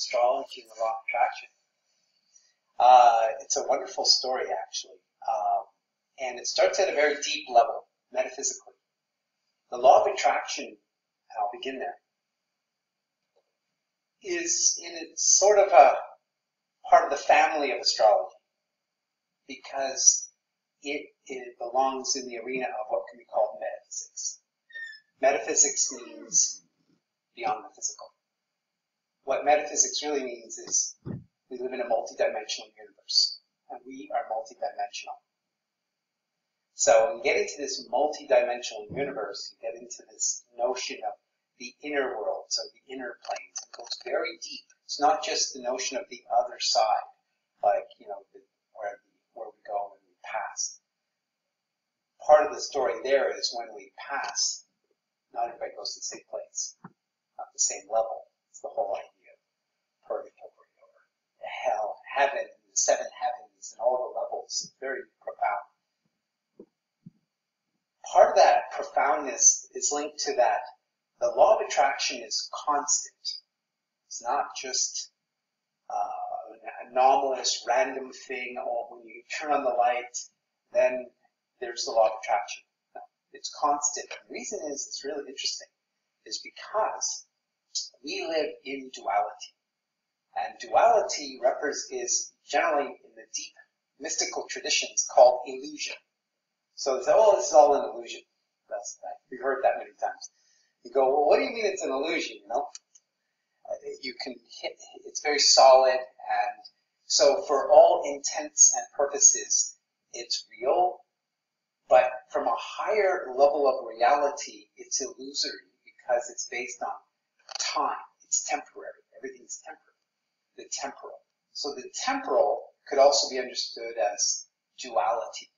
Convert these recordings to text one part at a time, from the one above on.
astrology and the law of attraction. It's a wonderful story, actually. And it starts at a very deep level, metaphysically. The law of attraction, and I'll begin there, is in its sort of a part of the family of astrology, because it belongs in the arena of what can be called metaphysics. Metaphysics means beyond the physical. What metaphysics really means is we live in a multidimensional universe, and we are multidimensional. So when you get into this multidimensional universe, you get into this notion of the inner worlds, or the inner planes. It goes very deep. It's not just the notion of the other side, like, where we go when we pass. Part of the story there is when we pass, not everybody goes to the same place, not the same level. It's the whole idea of purgatory, or hell, heaven, the seven heavens, and all the levels. It's very profound. Part of that profoundness is linked to that the law of attraction is constant. It's not just an anomalous, random thing, or when you turn on the light, then there's the law of attraction. No, it's constant. And the reason is, it's really interesting, is because we live in duality. And duality is generally in the deep mystical traditions called illusion. So they say, oh, this is all an illusion. We've heard that many times. You go, well, what do you mean it's an illusion? It's very solid, and so for all intents and purposes, it's real, but from a higher level of reality, it's illusory because it's based on time. It's temporary. Everything's temporary. The temporal. So the temporal could also be understood as duality,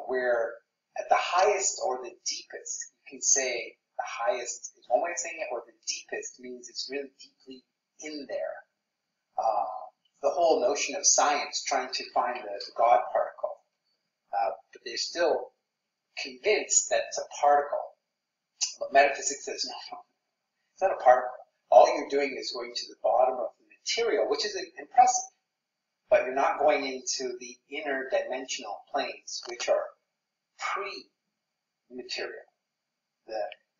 where at the highest or the deepest, you can say the highest is one way of saying it, or the deepest means it's really deeply in there. The whole notion of science trying to find the God particle, but they're still convinced that it's a particle. But metaphysics says, no, it's not a particle. All you're doing is going to the bottom of the material, which is impressive, but you're not going into the inner dimensional planes, which are pre-material.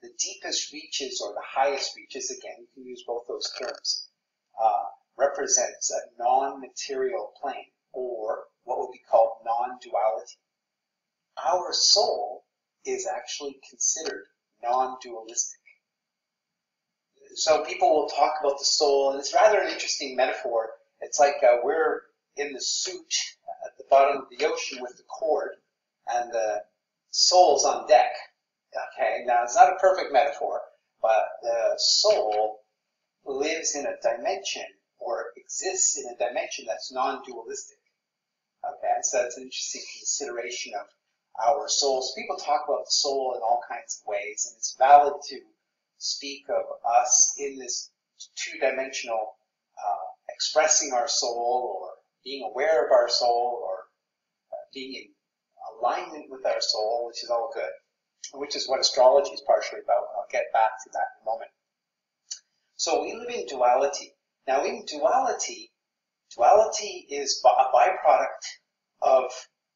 The deepest reaches, or the highest reaches, again, you can use both those terms, represents a non-material plane, or what would be called non-duality. Our soul is actually considered non-dualistic. So people will talk about the soul, and it's rather an interesting metaphor. It's like we're in the suit at the bottom of the ocean with the cord, and the soul's on deck. Okay, now it's not a perfect metaphor, but the soul lives in a dimension, or exists in a dimension that's non-dualistic. Okay, so that's an interesting consideration of our souls. People talk about the soul in all kinds of ways, and it's valid to speak of us in this two-dimensional expressing our soul, or being aware of our soul, or being in alignment with our soul, which is all good, which is what astrology is partially about. I'll get back to that in a moment. So we live in duality. Now in duality is a byproduct of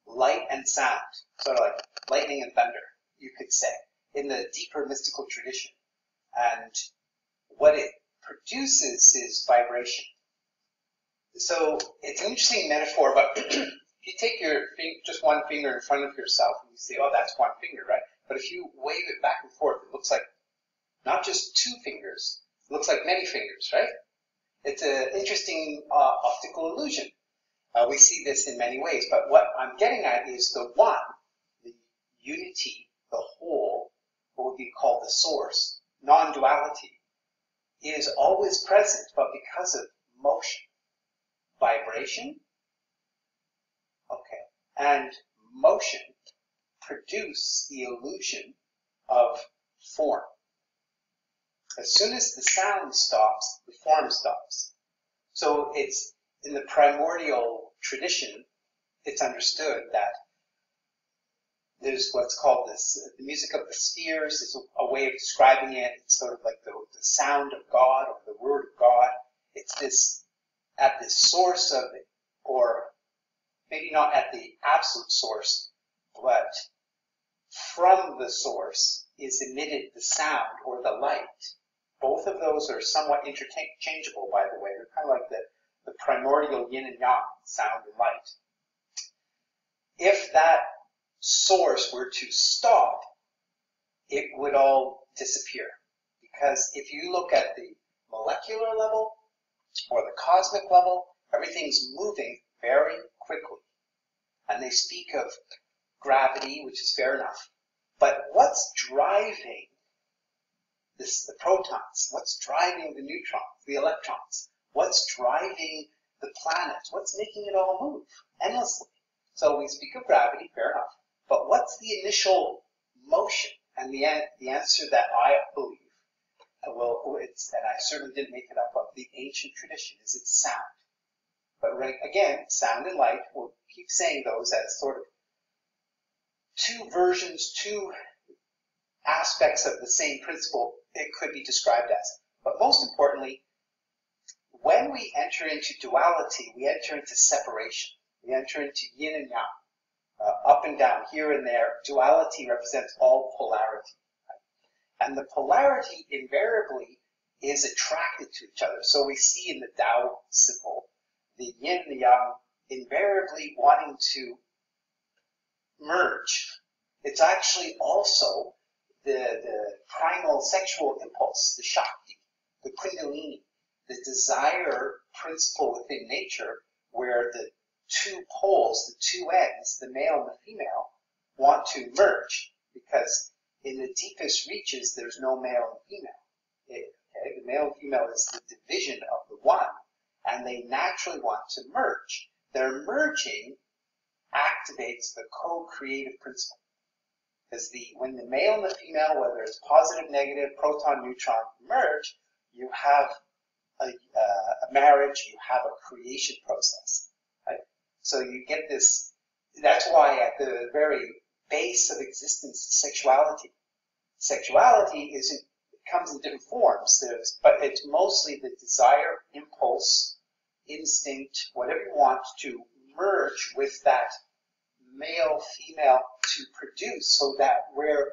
light and sound, sort of like lightning and thunder, you could say, in the deeper mystical tradition. And what it produces is vibration. So it's an interesting metaphor, but if you take just one finger in front of yourself and you say, oh, that's one finger, right? But if you wave it back and forth, it looks like not just two fingers, it looks like many fingers, right? It's an interesting optical illusion. We see this in many ways, but what I'm getting at is the one, the unity, the whole, what would be called the source, non-duality, is always present, but because of motion, vibration, okay, and motion produce the illusion of form. As soon as the sound stops, the form stops. So it's in the primordial tradition, it's understood that there's what's called the music of the spheres is a way of describing it. It's sort of like the sound of God, or the word of God. it's this, at the source of it, or maybe not at the absolute source, but from the source is emitted the sound or the light. Both of those are somewhat interchangeable, by the way. They're kind of like the primordial yin and yang, sound and light. If that source were to stop, it would all disappear. Because if you look at the molecular level or the cosmic level, everything's moving very quickly. And they speak of gravity, which is fair enough. But what's driving the protons? What's driving the neutrons, the electrons? What's driving the planets? What's making it all move endlessly? So we speak of gravity, fair enough. But what's the initial motion? And the answer that I believe, and I certainly didn't make it up, of the ancient tradition, is it's sound. But right, again, sound and light, we'll keep saying those as sort of two versions, two aspects of the same principle it could be described as. But most importantly, when we enter into duality, we enter into separation. We enter into yin and yang, up and down, here and there. Duality represents all polarity. Right? And the polarity invariably is attracted to each other. So we see in the Tao symbol, the yin and the yang invariably wanting to merge. It's actually also the primal sexual impulse, the Shakti, the Kundalini, the desire principle within nature, where the two poles, the two ends, the male and the female, want to merge, because in the deepest reaches there's no male and female. The male and female is the division of the one, and they naturally want to merge. Their merging activates the co-creative principle. Because when the male and the female, whether it's positive, negative, proton, neutron, merge, you have a marriage, you have a creation process. Right? So you get this, that's why at the very base of existence is sexuality. Sexuality comes in different forms, but it's mostly the desire, impulse, instinct, whatever you want, to merge with that male, female, to produce, so that where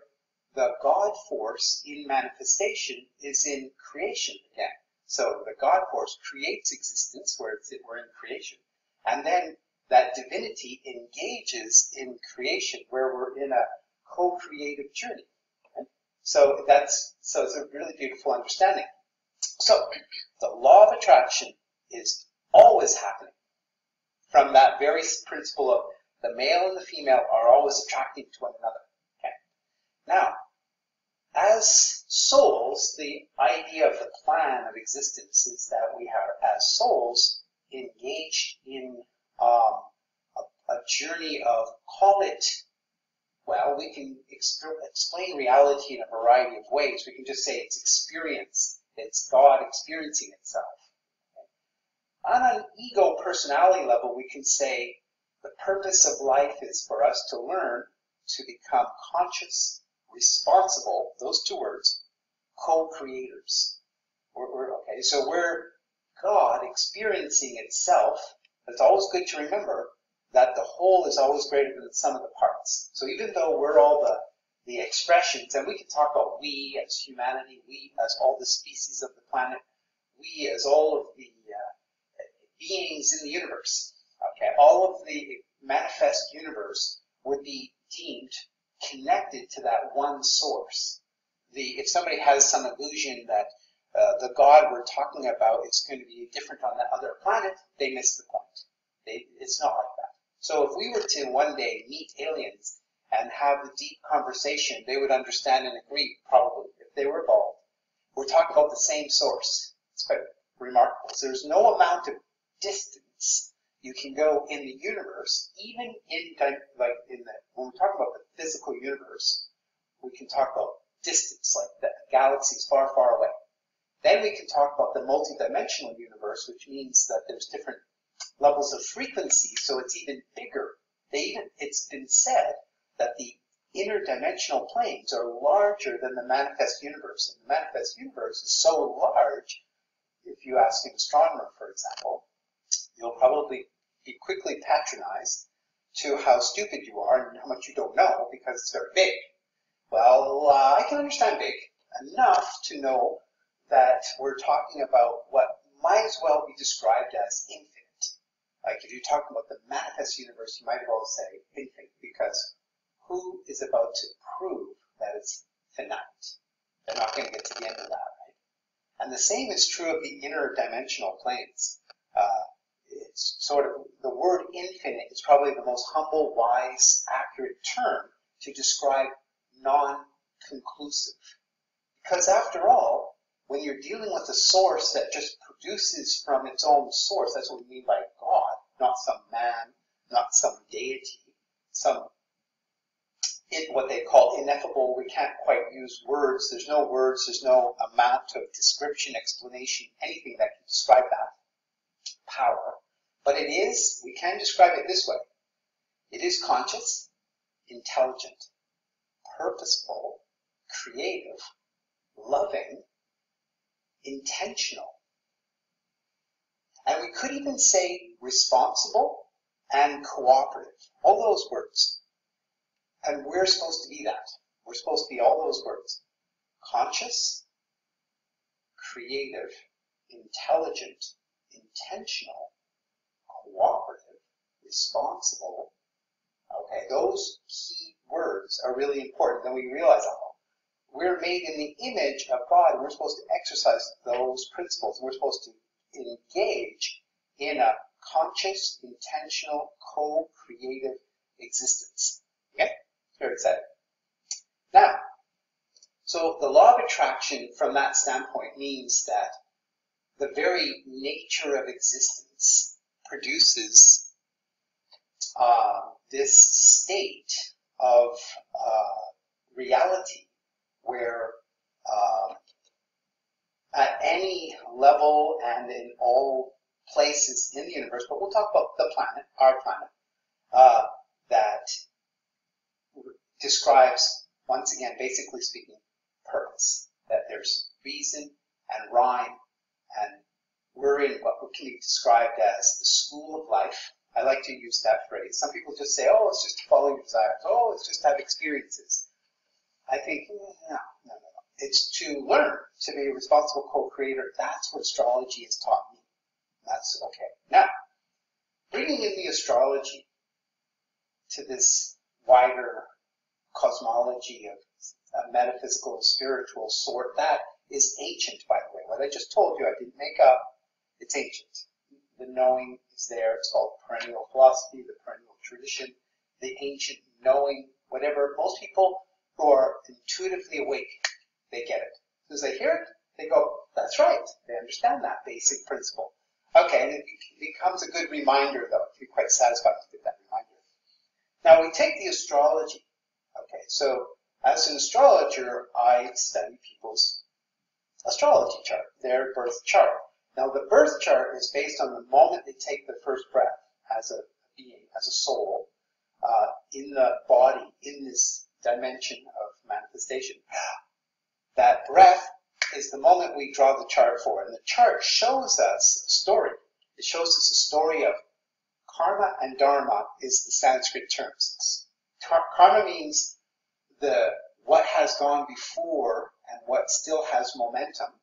the God force in manifestation is in creation again. So the God force creates existence, where we're in creation, and then that divinity engages in creation, where we're in a co-creative journey. Okay? So it's a really beautiful understanding. So the law of attraction is always happening from that very principle of the male and the female are always attracting to one another. Okay? Now, as souls, the idea of the plan of existence is that we are, as souls, engaged in a journey of, call it, well, we can explain reality in a variety of ways. We can just say it's experience. It's God experiencing itself. Okay? On an ego personality level, we can say the purpose of life is for us to learn to become conscious, responsible, those two words, co-creators. Okay, so we're God experiencing itself. It's always good to remember that the whole is always greater than the sum of the parts. So even though we're all the expressions, and we can talk about we as humanity, we as all the species of the planet, we as all of the beings in the universe. Okay, all of the manifest universe would be deemed connected to that one source. If somebody has some illusion that the God we're talking about is going to be different on that other planet, they miss the point. It's not like that. So if we were to one day meet aliens and have a deep conversation, they would understand and agree, probably, if they were evolved. We're talking about the same source. It's quite remarkable. So there's no amount of distance you can go in the universe, even when we talk about the physical universe, we can talk about distance, like the galaxies far, far away. Then we can talk about the multidimensional universe, which means that there's different levels of frequency, so it's even bigger. It's been said that the interdimensional planes are larger than the manifest universe. And the manifest universe is so large, if you ask an astronomer, for example, you'll probably be quickly patronized to how stupid you are and how much you don't know because it's very big. Well, I can understand big enough to know that we're talking about what might as well be described as infinite. Like if you're talking about the manifest universe, you might as well say infinite, because who is about to prove that it's finite? They're not going to get to the end of that, right? And the same is true of the interdimensional planes. It's sort of, the word infinite is probably the most humble, wise, accurate term to describe non-conclusive. Because after all, when you're dealing with a source that just produces from its own source, that's what we mean by God, not some man, not some deity, some what they call ineffable. We can't quite use words. There's no words, there's no amount of description, explanation, anything that can describe that power. But it is, we can describe it this way. It is conscious, intelligent, purposeful, creative, loving, intentional. And we could even say responsible and cooperative. All those words. And we're supposed to be that. We're supposed to be all those words. Conscious, creative, intelligent, intentional, cooperative, responsible. Okay, those key words are really important. Then we realize, oh, we're made in the image of God, and we're supposed to exercise those principles. We're supposed to engage in a conscious, intentional, co-creative existence. Okay? Very exciting. Now, so the law of attraction from that standpoint means that the very nature of existence produces this state of reality where at any level and in all places in the universe, but we'll talk about the planet, our planet, that describes, once again, basically speaking, purpose. That there's reason and rhyme, and we're in what can be described as the school of life. I like to use that phrase. Some people just say, oh, it's just to follow your desires. Oh, it's just to have experiences. I think, no. It's to learn to be a responsible co-creator. That's what astrology has taught me. That's okay. Now, bringing in the astrology to this wider cosmology of a metaphysical, spiritual sort, that is ancient, by the way. What I just told you, I didn't make up. It's ancient. The knowing is there. It's called perennial philosophy, the perennial tradition, the ancient knowing, whatever. Most people who are intuitively awake, they get it. As they hear it, they go, that's right. They understand that basic principle. Okay, and it becomes a good reminder, though. It can be quite satisfying to get that reminder. Now, we take the astrology. Okay, so as an astrologer, I study people's astrology chart, their birth chart. Now, the birth chart is based on the moment they take their first breath as a being, as a soul, in the body, in this dimension of manifestation. That breath is the moment we draw the chart for. And the chart shows us a story. It shows us a story of karma and dharma is the Sanskrit terms. Karma means what has gone before and what still has momentum.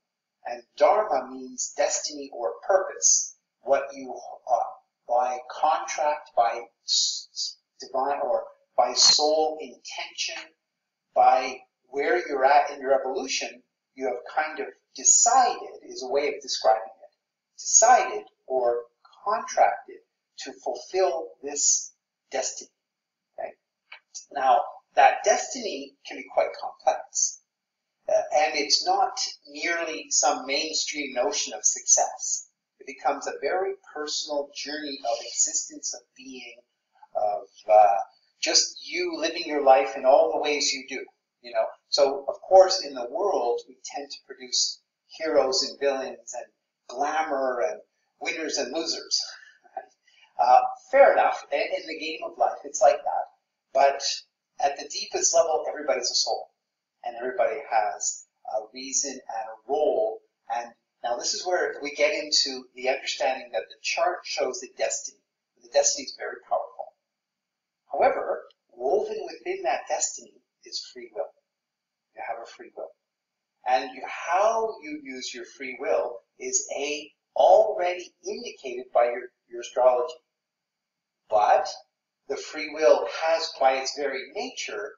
And dharma means destiny or purpose, what you, by contract, by divine or by soul intention, by where you're at in your evolution, you have kind of decided, is a way of describing it, decided or contracted to fulfill this destiny. Okay? Now, that destiny can be quite complex. And it's not merely some mainstream notion of success. It becomes a very personal journey of existence, of being, of just you living your life in all the ways you do. You know, so of course in the world we tend to produce heroes and villains and glamour and winners and losers. Fair enough. In the game of life, it's like that. But at the deepest level, everybody's a soul. And everybody has a reason and a role. And Now this is where we get into the understanding that the chart shows the destiny. The destiny is very powerful. However, woven within that destiny is free will. You have a free will. And how you use your free will is already indicated by your astrology. But the free will has, by its very nature,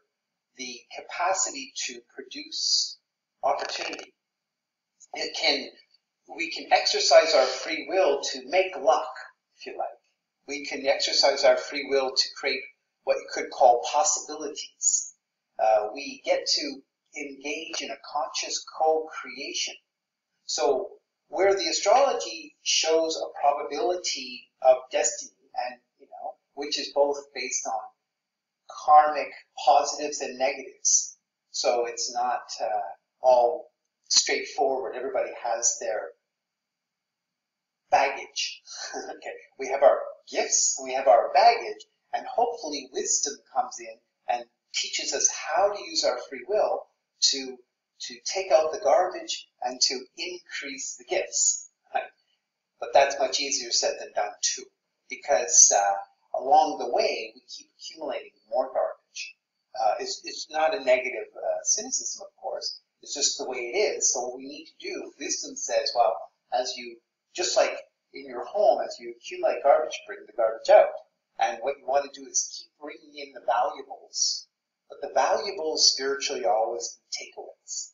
the capacity to produce opportunity. We can exercise our free will to make luck, if you like. We can exercise our free will to create what you could call possibilities. We get to engage in a conscious co-creation. So where the astrology shows a probability of destiny, and which is both based on karmic positives and negatives. So it's not all straightforward. Everybody has their baggage. Okay, we have our gifts and we have our baggage, and hopefully wisdom comes in and teaches us how to use our free will to take out the garbage and to increase the gifts. Right? But that's much easier said than done too, because along the way we keep accumulating more garbage. It's not a negative cynicism, of course. It's just the way it is. So what we need to do, wisdom says, well, just like in your home, as you accumulate garbage, bring the garbage out. And what you want to do is keep bringing in the valuables. But the valuables spiritually are always takeaways.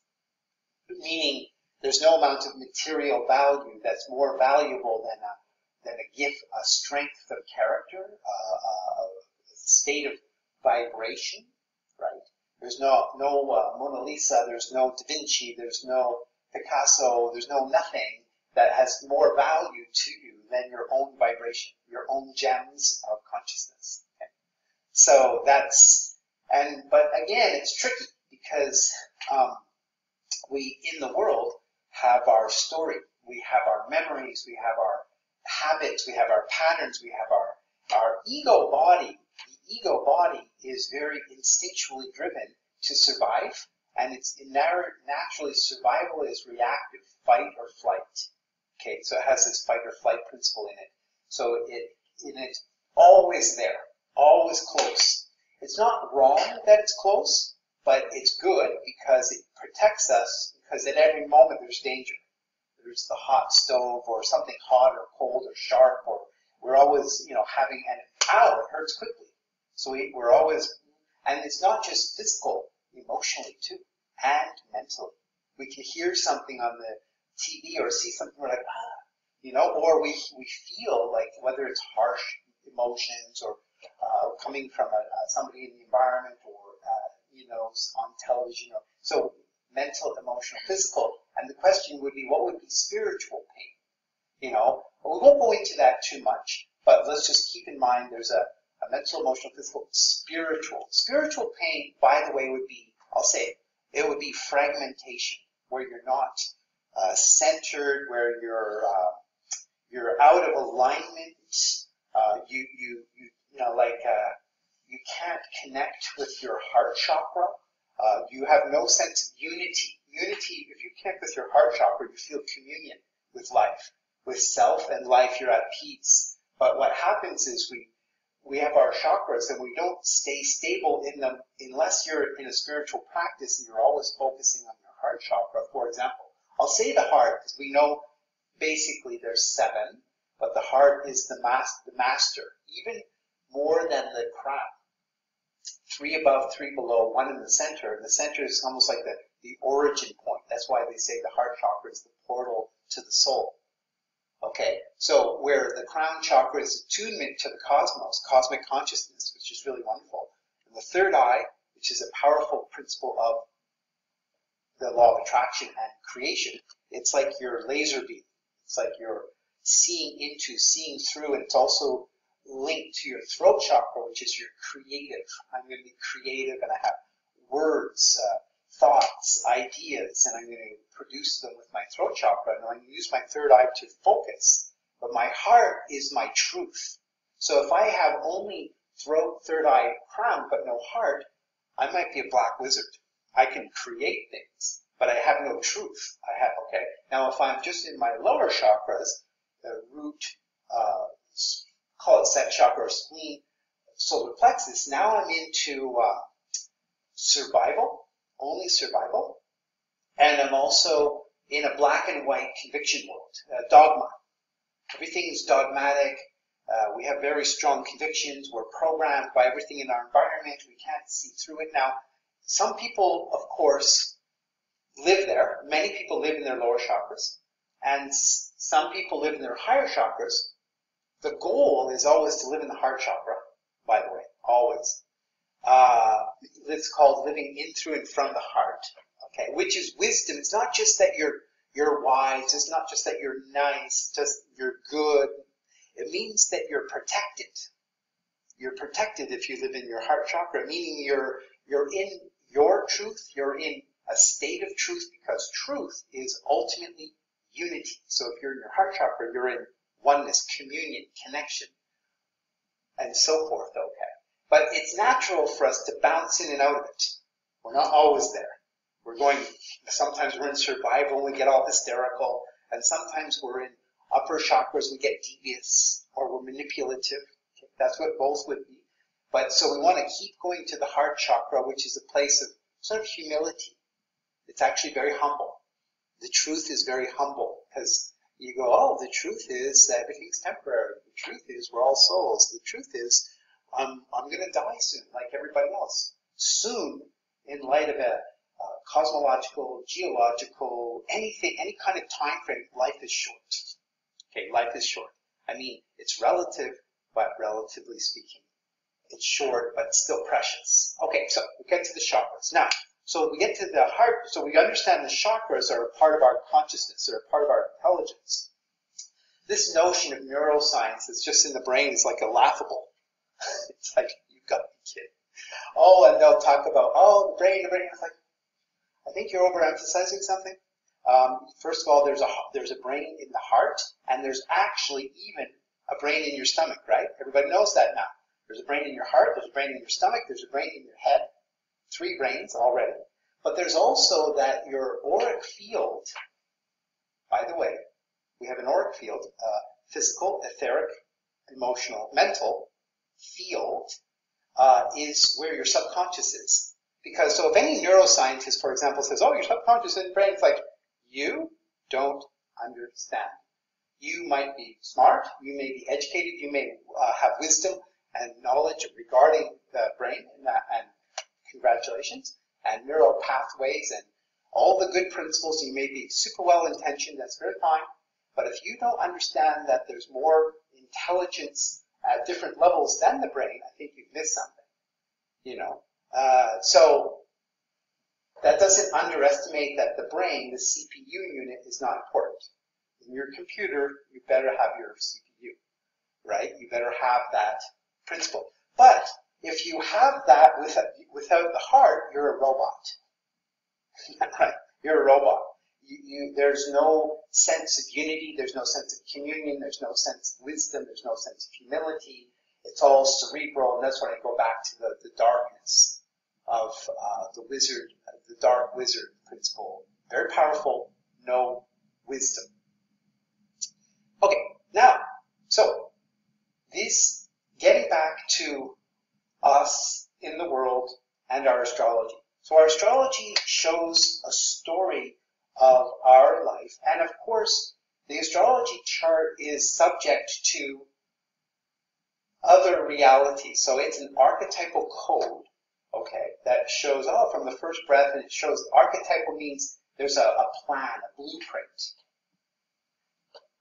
Meaning there's no amount of material value that's more valuable than a gift, a strength of character, a state of vibration, right? There's no Mona Lisa, there's no Da Vinci, there's no Picasso, there's no nothing that has more value to you than your own vibration, your own gems of consciousness. Okay? So but again, it's tricky because we in the world have our story, we have our memories, we have our habits, we have our patterns, we have our ego body. The ego body is very instinctually driven to survive, and it's naturally survival is reactive, fight or flight. Okay, so it has this fight or flight principle in it. So it's always there, always close. It's not wrong that it's close, but it's good because it protects us, because at every moment there's danger. There's the hot stove or something hot or cold or sharp, or we're always, having it hurts quickly. So we're always, and it's not just physical, emotionally too, and mentally. We can hear something on the TV or see something, we're like, or we feel like, whether it's harsh emotions or coming from somebody in the environment or, on television. So mental, emotional, physical. And the question would be, what would be spiritual pain? Well, we won't go into that too much, but let's just keep in mind there's a mental, emotional, physical, spiritual. Spiritual pain, by the way, would be, I'll say it would be fragmentation, where you're not centered, where you're out of alignment. You can't connect with your heart chakra. You have no sense of unity. Unity, if you connect with your heart chakra, you feel communion with life, with self and life. You're at peace. But what happens is we have our chakras and we don't stay stable in them unless you're in a spiritual practice and you're always focusing on your heart chakra. For example, I'll say the heart because we know basically there's 7, but the heart is the master, even more than the crown. 3 above, 3 below, 1 in the center. The center is almost like the origin point. That's why they say the heart chakra is the portal to the soul. Okay, so where the crown chakra is attunement to the cosmos, cosmic consciousness, which is really wonderful. And the third eye, which is a powerful principle of the law of attraction and creation, it's like your laser beam. It's like you're seeing through, and it's also linked to your throat chakra, which is your creative. I'm going to be creative, and I have words, thoughts, ideas, and I'm going to produce them with my throat chakra, and I'm going to use my third eye to focus. But my heart is my truth. So if I have only throat, third eye, crown, but no heart, I might be a black wizard. I can create things. but I have no truth. Okay. Now, if I'm just in my lower chakras, the root, call it set chakra or spleen, solar plexus, now I'm into survival, only survival, and I'm also in a black and white conviction world, dogma. Everything's dogmatic. We have very strong convictions. We're programmed by everything in our environment. We can't see through it. Now, some people, of course, live there. Many people live in their lower chakras, and some people live in their higher chakras. The goal is always to live in the heart chakra, by the way, always. It's called living in, through, and from the heart, okay, which is wisdom. It's not just that you're wise. It's not just that you're nice, just you're good. It means that you're protected. You're protected if you live in your heart chakra, meaning you're in your truth. You're in a state of truth, because truth is ultimately unity. So if you're in your heart chakra, you're in oneness, communion, connection, and so forth, okay? But it's natural for us to bounce in and out of it. We're not always there. Sometimes we're in survival and we get all hysterical, and sometimes we're in upper chakras, we get devious, or we're manipulative. Okay? That's what both would be. But so we want to keep going to the heart chakra, which is a place of sort of humility. It's actually very humble. The truth is very humble, because you go, oh, the truth is that everything's temporary. The truth is we're all souls. The truth is I'm going to die soon, like everybody else. Soon, in light of a cosmological, geological, anything, any kind of time frame, life is short. Okay, life is short. I mean, it's relative, but relatively speaking, it's short, but still precious. Okay, so we get to the chakras. Now, so we get to the heart, so we understand the chakras are a part of our consciousness, they're a part of our intelligence. This notion of neuroscience that's just in the brain is like a laughable. It's like, you've got to be kidding. Oh, and they'll talk about, oh, the brain. It's like, I think you're overemphasizing something. First of all, there's a brain in the heart, and there's actually even a brain in your stomach, right? Everybody knows that now. There's a brain in your heart, there's a brain in your stomach, there's a brain in your head. 3 brains already. But there's also that your auric field, by the way, we have an auric field, physical, etheric, emotional, mental field, is where your subconscious is. Because, so if any neuroscientist, for example, says, oh, your subconscious in the brain, it's like, you don't understand. You might be smart, you may be educated, you may have wisdom and knowledge regarding the brain, and congratulations, and neural pathways and all the good principles. You may be super well intentioned, that's very fine. But if you don't understand that there's more intelligence at different levels than the brain, I think you've missed something. You know, so that doesn't underestimate that the brain, the CPU unit, is not important. In your computer, you better have your CPU, right? You better have that principle. But if you have that without the heart, you're a robot, right? You're a robot. There's no sense of unity. There's no sense of communion. There's no sense of wisdom. There's no sense of humility. It's all cerebral, and that's when I go back to the darkness of the wizard, the dark wizard principle. Very powerful, no wisdom. Okay, now, so this, getting back to us in the world and our astrology. So our astrology shows a story of our life, and of course, the astrology chart is subject to other realities. So it's an archetypal code, okay, that shows, oh, from the first breath, and it shows archetypal means there's a plan, a blueprint.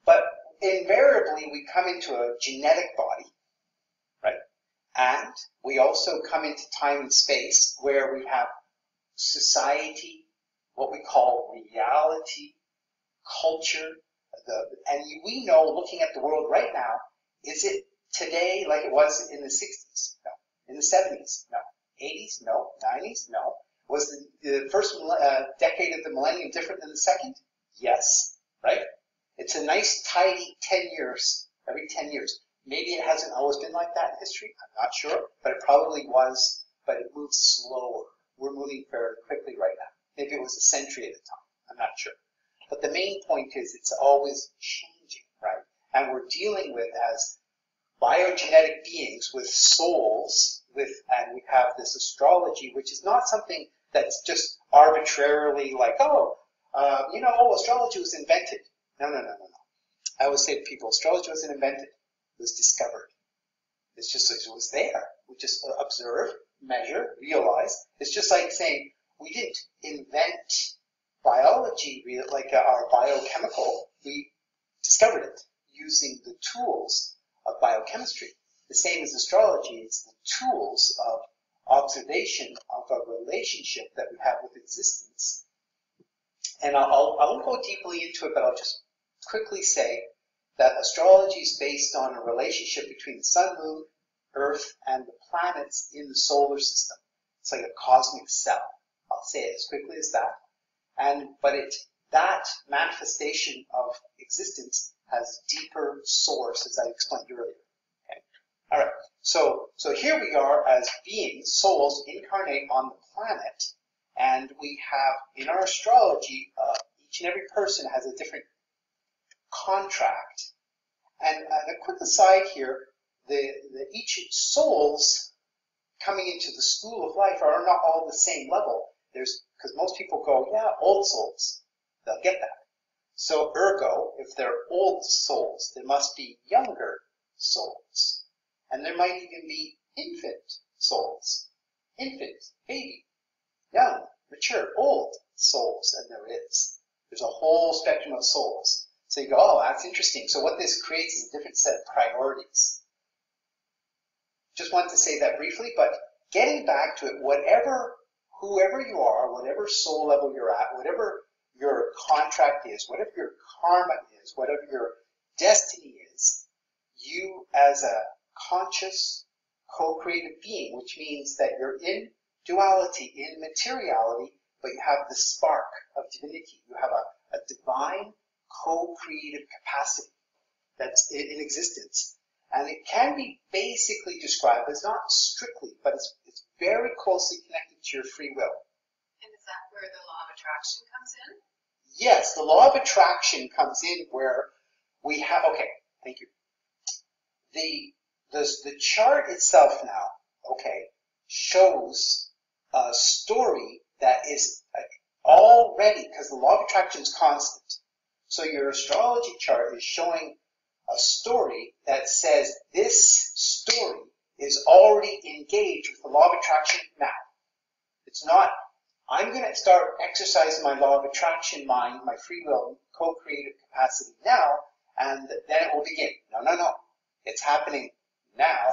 But invariably, we come into a genetic body, right? And we also come into time and space where we have society, what we call reality, culture, and we know, looking at the world right now, is it today like it was in the 60s? No. In the 70s? No. 80s? No. 90s? No. Was the first decade of the millennium different than the second? Yes. Right? It's a nice, tidy 10 years, every 10 years. Maybe it hasn't always been like that in history. I'm not sure, but it probably was, but it moves slower. We're moving fairly quickly right now. Maybe it was a century at a time. I'm not sure. But the main point is it's always changing, right? And we're dealing with as biogenetic beings with souls, and we have this astrology, which is not something that's just arbitrarily like, astrology was invented. No. I always say to people, astrology wasn't invented. It was discovered. It's just like it was there. We just observe, measure, realize. It's just like saying we didn't invent biology, like our biochemical. We discovered it using the tools of biochemistry. The same as astrology, it's the tools of observation of a relationship that we have with existence. And I won't go deeply into it, but I'll just quickly say that astrology is based on a relationship between the sun, moon, earth, and the planets in the solar system. It's like a cosmic cell. I'll say it as quickly as that. But that manifestation of existence has deeper source, as I explained earlier. Okay? All right. So here we are as beings, souls, incarnate on the planet, and we have in our astrology, each and every person has a different contract. And a quick aside here, each souls coming into the school of life are not all the same level. Because most people go, yeah, old souls. They'll get that. So ergo, if they're old souls, there must be younger souls. And there might even be infant souls. Infant, baby, young, mature, old souls, and there is. There's a whole spectrum of souls. So you go, oh, that's interesting. So what this creates is a different set of priorities. Just wanted to say that briefly, but getting back to it, whoever you are, whatever soul level you're at, whatever your contract is, whatever your karma is, whatever your destiny is, you as a conscious, co-creative being, which means that you're in duality, in materiality, but you have the spark of divinity. You have a divine co-creative capacity that's in existence. And it can be basically described, as not strictly, but it's very closely connected to your free will. And is that where the law of attraction comes in? Yes, the law of attraction comes in where we have, okay, thank you. The chart itself now, okay, shows a story that is already, because the law of attraction is constant. So your astrology chart is showing a story that says this story is already engaged with the law of attraction now. It's not, I'm going to start exercising my law of attraction mind, my free will, co-creative capacity now, and then it will begin. No. It's happening now.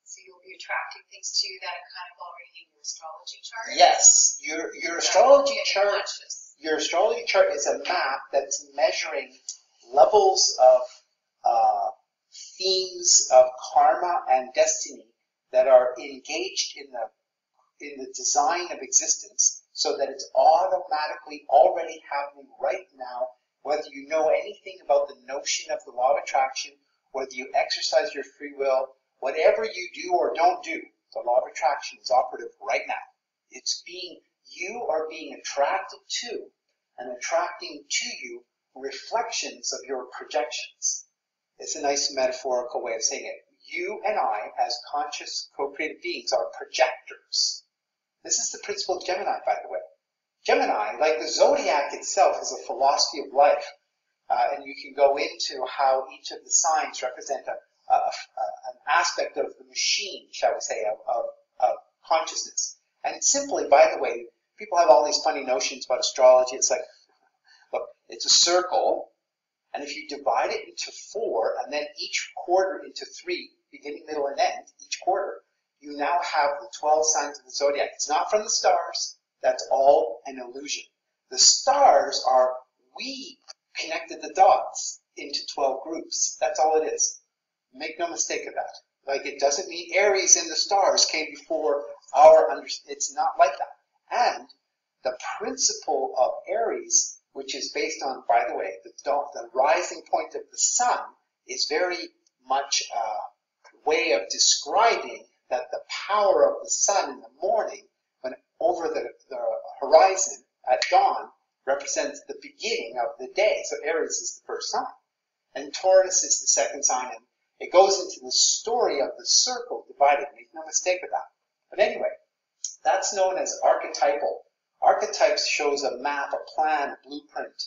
So you'll be attracting things to you that are kind of already in your astrology chart? Yes. Your astrology chart is a map that's measuring levels of themes of karma and destiny that are engaged in the design of existence, so that it's automatically already happening right now, whether you know anything about the notion of the law of attraction, whether you exercise your free will, whatever you do or don't do, the law of attraction is operative right now. You are being attracted to and attracting to you reflections of your projections. It's a nice metaphorical way of saying it. You and I, as conscious co-creative beings, are projectors. This is the principle of Gemini, by the way. Gemini, like the zodiac itself, is a philosophy of life. And you can go into how each of the signs represent an aspect of the machine, shall we say, of consciousness. And simply, by the way, people have all these funny notions about astrology. It's like, look, it's a circle, and if you divide it into 4, and then each quarter into 3, beginning, middle, and end, each quarter, you now have the 12 signs of the zodiac. It's not from the stars. That's all an illusion. The stars are, we connected the dots into 12 groups. That's all it is. Make no mistake of that. Like, it doesn't mean Aries and the stars came before our understanding. It's not like that. And the principle of Aries, which is based on, by the way, the rising point of the sun, is very much a way of describing that the power of the sun in the morning, when over the horizon, at dawn represents the beginning of the day. So Aries is the first sign. And Taurus is the second sign. And it goes into the story of the circle divided. Make no mistake with that. But anyway, that's known as archetypal. Archetypes shows a map, a plan, a blueprint,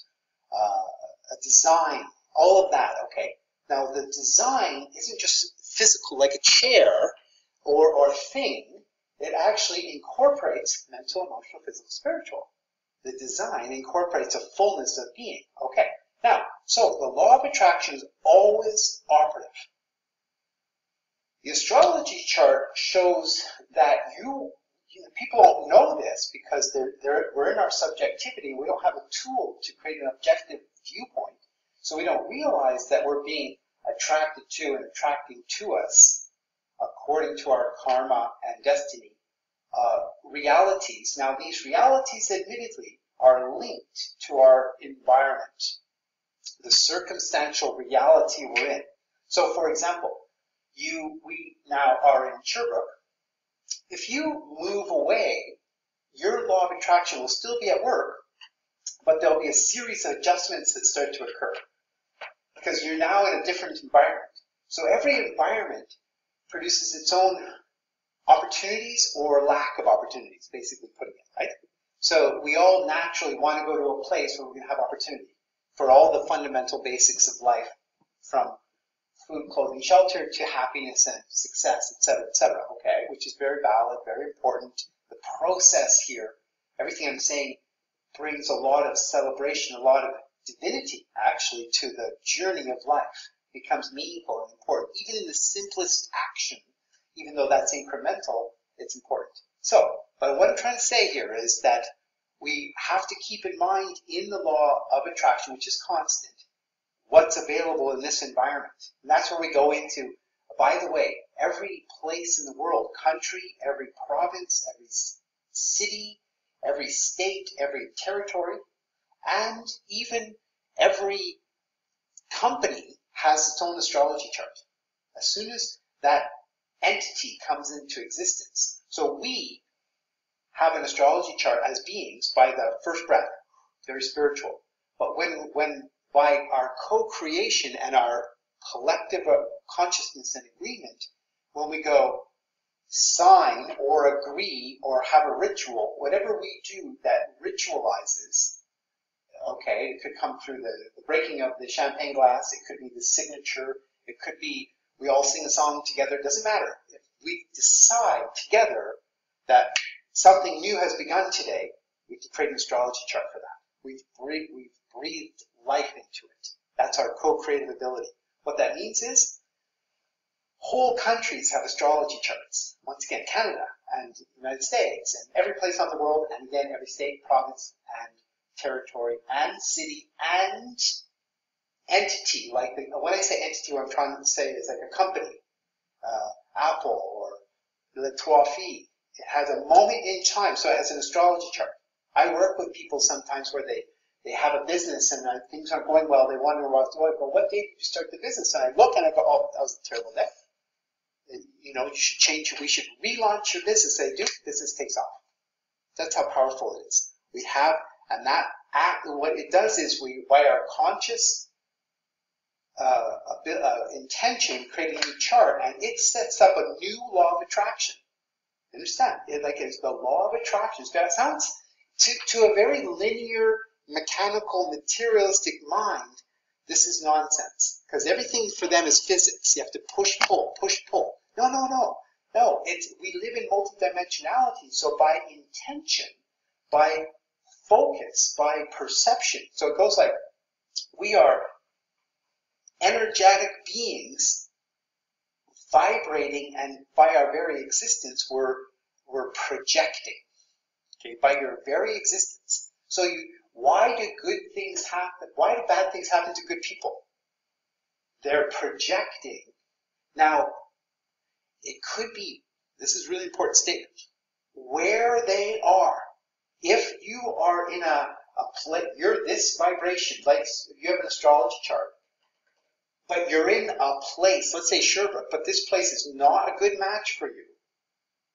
a design, all of that, okay? Now, the design isn't just physical, like a chair or thing. It actually incorporates mental, emotional, physical, spiritual. The design incorporates a fullness of being. Okay, now, so the law of attraction is always operative. The astrology chart shows that people don't know this because we're in our subjectivity. We don't have a tool to create an objective viewpoint. So we don't realize that we're being attracted to and attracting to us, according to our karma and destiny, realities. Now, these realities, admittedly, are linked to our environment, the circumstantial reality we're in. So, for example, we now are in Sherbrooke. If you move away, your law of attraction will still be at work, but there'll be a series of adjustments that start to occur because you're now in a different environment. So every environment produces its own opportunities or lack of opportunities, basically putting it, right? So we all naturally want to go to a place where we're going to have opportunity for all the fundamental basics of life, from food, clothing, shelter to happiness and success, etc., okay? Which is very valid, very important. The process here, everything I'm saying brings a lot of celebration, a lot of divinity, actually, to the journey of life. It becomes meaningful and important. Even in the simplest action, even though that's incremental, it's important. So, but what I'm trying to say here is that we have to keep in mind in the law of attraction, which is constant, what's available in this environment. And that's where we go into, by the way, every place in the world, country, every province, every city, every state, every territory, and even every company has its own astrology chart. As soon as that entity comes into existence. So we have an astrology chart as beings by the first breath, very spiritual. But when by our co-creation and our collective consciousness and agreement, when we go sign or agree or have a ritual, whatever we do that ritualizes, okay, it could come through the breaking of the champagne glass, it could be the signature, it could be we all sing a song together, it doesn't matter. If we decide together that something new has begun today, we can create an astrology chart for that. We've breathed life into it. That's our co-creative ability. What that means is whole countries have astrology charts. Once again, Canada and the United States and every place on the world, and again, every state, province, and territory, and city, and entity. Like when I say entity, what I'm trying to say is like a company, Apple or Le Trois Filles. It has a moment in time, so it has an astrology chart. I work with people sometimes where they have a business and things aren't going well. They wonder, well, what date did you start the business? And I look and I go, oh, that was a terrible day. You know, you should change. We should relaunch your business. They do. Business takes off. That's how powerful it is. We have, and that act. What it does is we, by our conscious intention, create a new chart, and it sets up a new law of attraction. Understand? It's the law of attraction. That sounds to a very linear, mechanical, materialistic mind. This is nonsense because everything for them is physics. You have to push, pull, push, pull. No. We live in multidimensionality. So by intention, by focus, by perception. So it goes like we are energetic beings vibrating, and by our very existence, we're projecting. Okay, by your very existence. So why do good things happen? Why do bad things happen to good people? They're projecting. Now, it could be, this is a really important statement, where they are. If you are in a place, you're this vibration, like if you have an astrology chart, but you're in a place, let's say Sherbrooke, but this place is not a good match for you,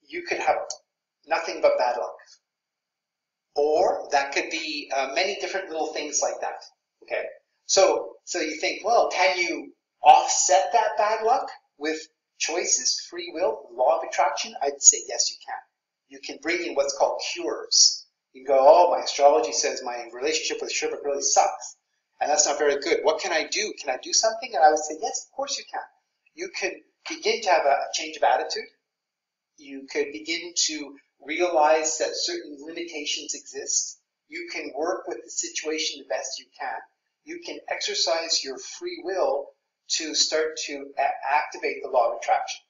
you could have nothing but bad luck. Or that could be many different little things like that. Okay, so you think, well, can you offset that bad luck with choices, free will, law of attraction? I'd say yes, you can. You can bring in what's called cures. You can go, oh, my astrology says my relationship with Sherbert really sucks, and that's not very good. What can I do? Can I do something? And I would say, yes, of course you can. You could begin to have a change of attitude. You could begin to realize that certain limitations exist. You can work with the situation the best you can. You can exercise your free will to start to activate the law of attraction.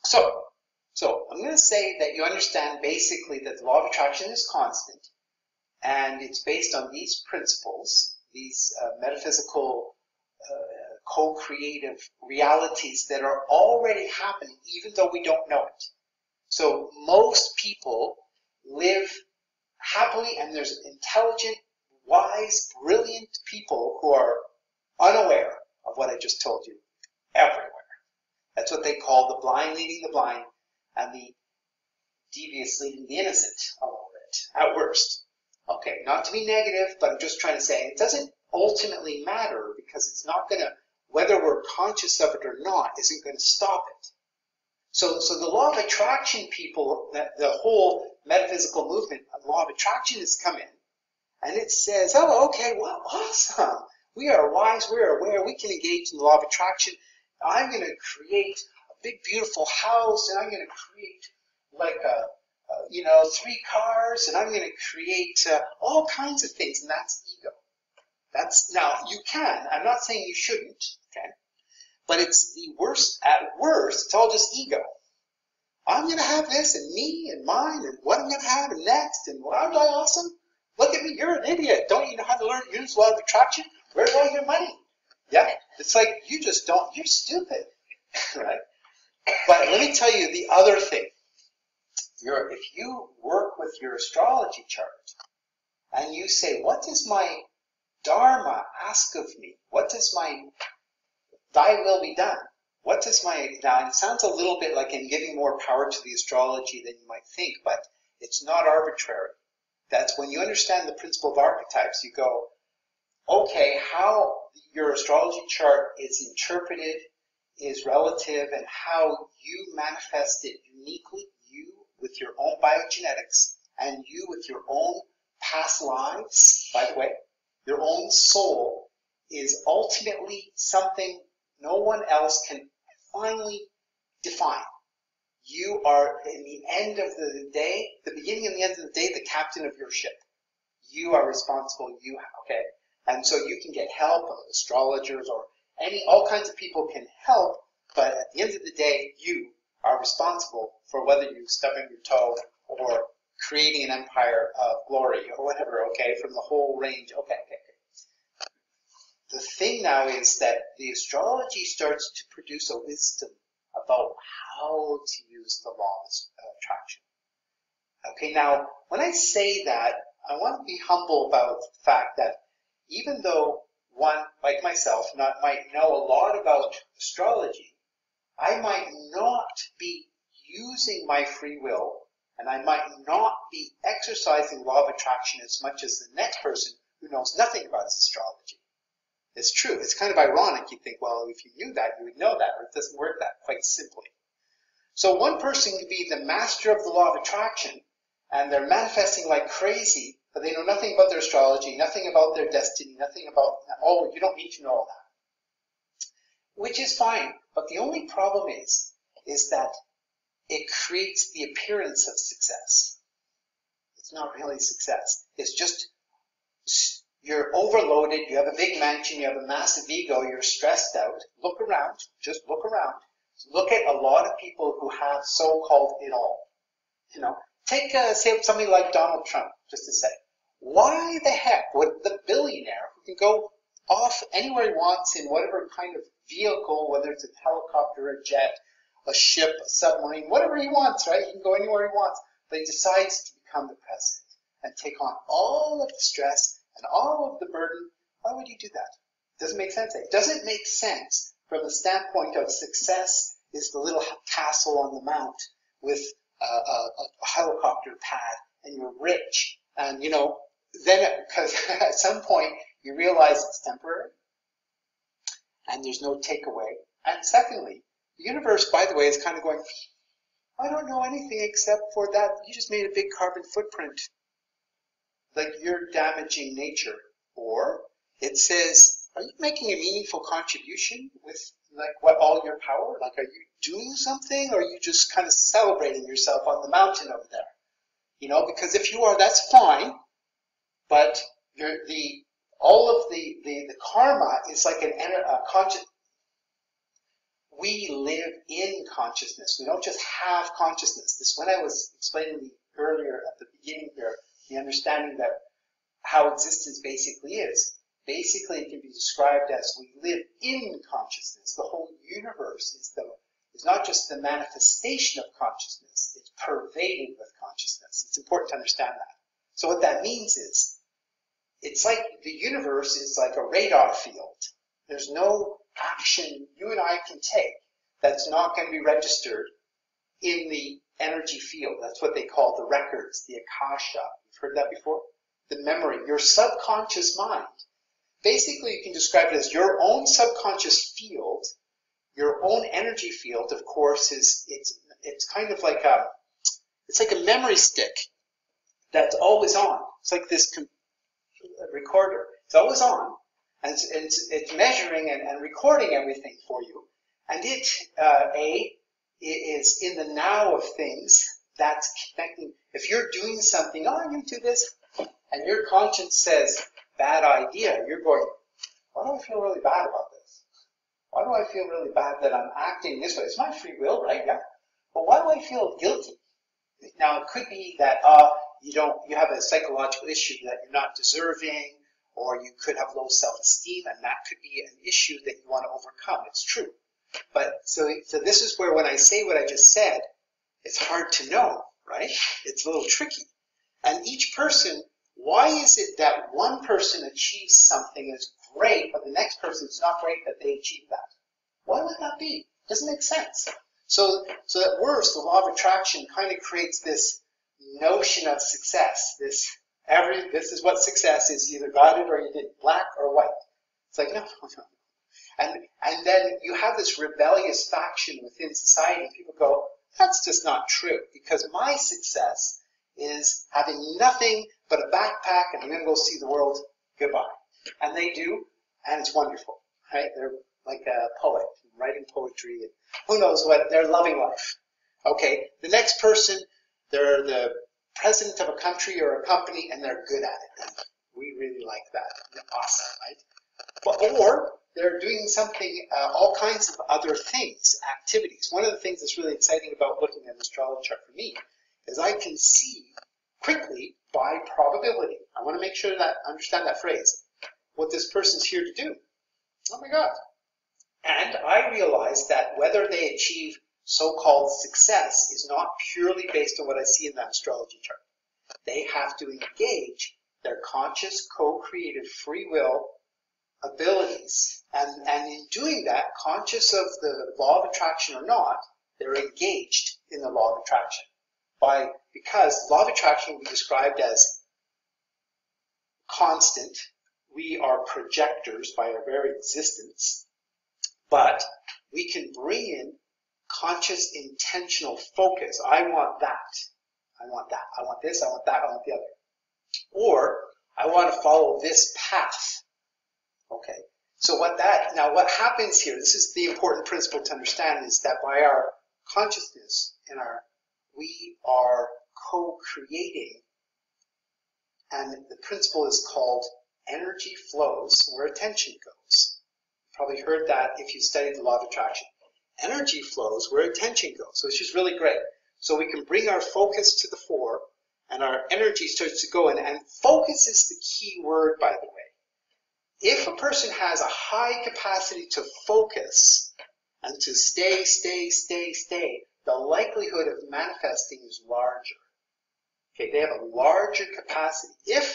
So I'm going to say that you understand basically that the law of attraction is constant, and it's based on these principles, these metaphysical co-creative realities that are already happening even though we don't know it. So most people live happily, and there's intelligent, wise, brilliant people who are unaware of what I just told you everywhere. That's what they call the blind leading the blind and the devious leading the innocent a little bit, at worst. Okay, not to be negative, but I'm just trying to say it doesn't ultimately matter, because it's not going to, whether we're conscious of it or not, isn't going to stop it. So the law of attraction people, the whole metaphysical movement, the law of attraction has come in, and it says, oh, okay, well, awesome. We are wise, we are aware, we can engage in the law of attraction. I'm going to create a big, beautiful house, and I'm going to create like 3 cars, and I'm going to create all kinds of things, and that's ego. Now, you can. I'm not saying you shouldn't, okay? But it's the worst, at worst, it's all just ego. I'm going to have this, and me, and mine, and what I'm going to have next, and aren't I awesome? Look at me, you're an idiot. Don't you know how to learn use law of attraction? Where's all your money? Yeah, it's like you just don't, you're stupid, right? But let me tell you the other thing. If you work with your astrology chart, and you say, what does my Dharma ask of me? What does my thy will be done? What does now it sounds a little bit like I'm giving more power to the astrology than you might think, but it's not arbitrary. That's when you understand the principle of archetypes, you go, okay, how your astrology chart is interpreted is relative, and how you manifest it uniquely, you with your own biogenetics, and you with your own past lives, by the way, your own soul is ultimately something no one else can finally define. You are, in the end of the day, the beginning and the end of the day, the captain of your ship. You are responsible, okay? And so you can get help, astrologers, or all kinds of people can help, but at the end of the day, you are responsible for whether you stub in your toe or creating an empire of glory or whatever, okay, from the whole range. Okay. The thing now is that the astrology starts to produce a wisdom about how to use the law of attraction. Okay, now, when I say that, I want to be humble about the fact that even though one, like myself, might know a lot about astrology, I might not be using my free will, and I might not be exercising law of attraction as much as the next person who knows nothing about his astrology. It's true. It's kind of ironic. You think, well, if you knew that, you would know that, or it doesn't work that quite simply. So one person could be the master of the law of attraction, and they're manifesting like crazy, but they know nothing about their astrology, nothing about their destiny, nothing about, oh, you don't need to know all that. Which is fine, but the only problem is that it creates the appearance of success. It's not really success. It's just, you're overloaded, you have a big mansion, you have a massive ego, you're stressed out. Look around, just look around. Look at a lot of people who have so-called it all. Take say somebody like Donald Trump, just to say. Why the heck would the billionaire who can go off anywhere he wants in whatever kind of vehicle, whether it's a helicopter, a jet, a ship, a submarine, whatever he wants, right? He can go anywhere he wants, but he decides to become the president and take on all of the stress and all of the burden. Why would he do that? It doesn't make sense. It doesn't make sense from the standpoint of success is the little castle on the mount with a helicopter pad, and you're rich, And, you know, then, because at some point you realize it's temporary and there's no takeaway. And secondly, the universe, by the way, is kind of going, I don't know anything except for that. You just made a big carbon footprint. Like you're damaging nature. Or it says, are you making a meaningful contribution with like what all your power? Like, are you doing something, or are you just kind of celebrating yourself on the mountain over there? You know, because if you are, that's fine. But all of the karma is like a conscious. We live in consciousness. We don't just have consciousness. This, when I was explaining earlier at the beginning here, the understanding that how existence basically is. Basically, it can be described as we live in consciousness. The whole universe is not just the manifestation of consciousness. It's pervaded with consciousness. It's important to understand that. So what that means is, it's like the universe is like a radar field. There's no action you and I can take that's not going to be registered in the energy field. That's what they call the records, the Akasha. You've heard that before? The memory, your subconscious mind. Basically, you can describe it as your own subconscious field. Your own energy field, of course, it's kind of like a memory stick that's always on. It's like this recorder. It's always on, and it's measuring and recording everything for you. And it is in the now of things. That's connecting. If you're doing something, oh, you do this, and your conscience says, bad idea, you're going, why do I feel really bad about this? Why do I feel really bad that I'm acting this way? It's my free will, right? Yeah. But why do I feel guilty? Now, it could be that you have a psychological issue that you're not deserving, or you could have low self-esteem, and that could be an issue that you want to overcome. It's true. But so this is where when I say what I just said, it's hard to know, right? It's a little tricky. And each person, why is it that one person achieves something as great, but the next person it's not great that they achieve that? Why would that be? Doesn't make sense. So at worst, the law of attraction kind of creates this notion of success. This is what success is. You either got it or you didn't, black or white. It's like, no. And then you have this rebellious faction within society. People go, that's just not true, because my success is having nothing but a backpack and I'm going to go see the world. Goodbye. And they do, and it's wonderful, right? They're like a poet, writing poetry, and who knows what, they're loving life. Okay, the next person, they're the president of a country or a company, and they're good at it. And we really like that. Awesome, right? Or they're doing something, all kinds of other things, activities. One of the things that's really exciting about looking at an astrology chart for me is I can see quickly by probability. I want to make sure that I understand that phrase. What this person's here to do. Oh my God. And I realize that whether they achieve so-called success is not purely based on what I see in that astrology chart. They have to engage their conscious, co-creative free will abilities. And in doing that, conscious of the law of attraction or not, they're engaged in the law of attraction. Because law of attraction will be described as constant. We are projectors by our very existence, but we can bring in conscious, intentional focus. I want that. I want that. I want this. I want that. I want the other. Or I want to follow this path. Okay. So what happens here, this is the important principle to understand, is that by our consciousness and we are co-creating, and the principle is called energy flows where attention goes. You've probably heard that if you studied the law of attraction. Energy flows where attention goes. So it's just really great. So we can bring our focus to the fore, and our energy starts to go in. And focus is the key word, by the way. If a person has a high capacity to focus and to stay, the likelihood of manifesting is larger. Okay, they have a larger capacity. If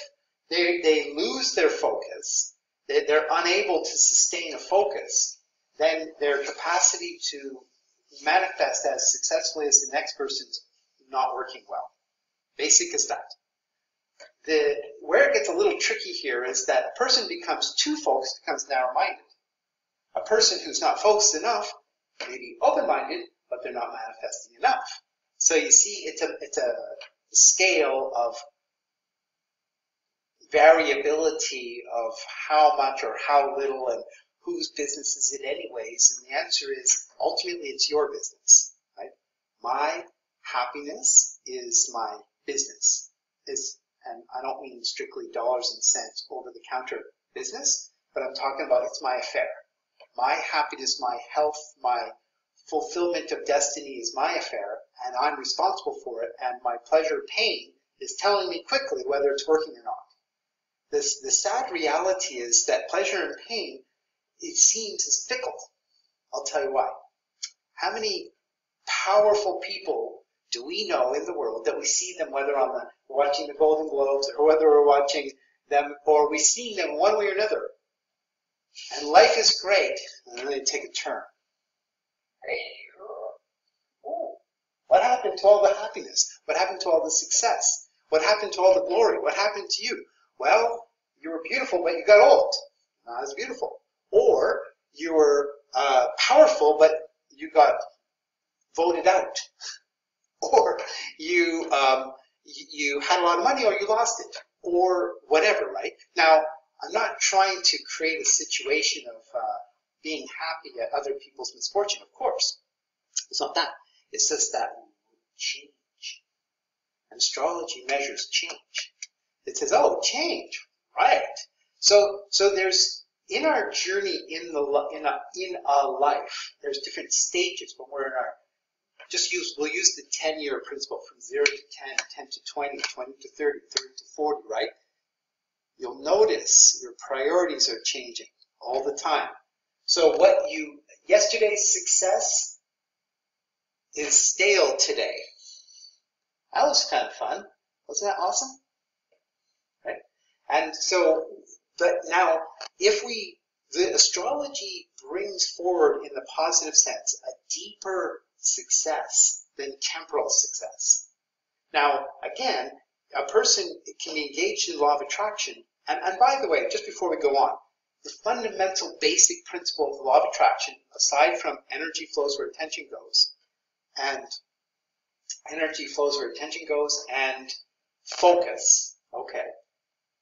they lose their focus, they're unable to sustain a focus, then their capacity to manifest as successfully as the next person's not working well. Basic as that. where it gets a little tricky here is that a person becomes too focused, becomes narrow-minded. A person who's not focused enough may be open-minded, but they're not manifesting enough. So you see, it's a scale of variability of how much or how little and whose business is it anyways. And the answer is, ultimately, it's your business, right? My happiness is my business. And I don't mean strictly dollars and cents over-the-counter business, but I'm talking about it's my affair. My happiness, my health, my fulfillment of destiny is my affair, and I'm responsible for it, and my pleasure or pain is telling me quickly whether it's working or not. The sad reality is that pleasure and pain, it seems, is fickle. I'll tell you why. How many powerful people do we know in the world that we see them, whether we're watching the Golden Globes or whether we're watching them, or we see them one way or another, and life is great, and then they take a turn. Ooh, what happened to all the happiness? What happened to all the success? What happened to all the glory? What happened to you? Well, you were beautiful, but you got old. Not as beautiful. Or you were powerful, but you got voted out. Or you had a lot of money, or you lost it, or whatever, right? Now, I'm not trying to create a situation of being happy at other people's misfortune, of course. It's not that. It's just that change. And astrology measures change. It says, oh, change, right? So there's, in our journey in a life, there's different stages when we're in our, we'll use the 10-year principle from 0 to 10, 10 to 20, 20 to 30, 30 to 40, right? You'll notice your priorities are changing all the time. So yesterday's success is stale today. That was kind of fun. Wasn't that awesome? Right? And so, but now, the astrology brings forward in the positive sense a deeper success than temporal success. Now, again, a person can be engaged in the law of attraction. And by the way, just before we go on, the fundamental basic principle of the law of attraction, aside from energy flows where attention goes, and focus, okay,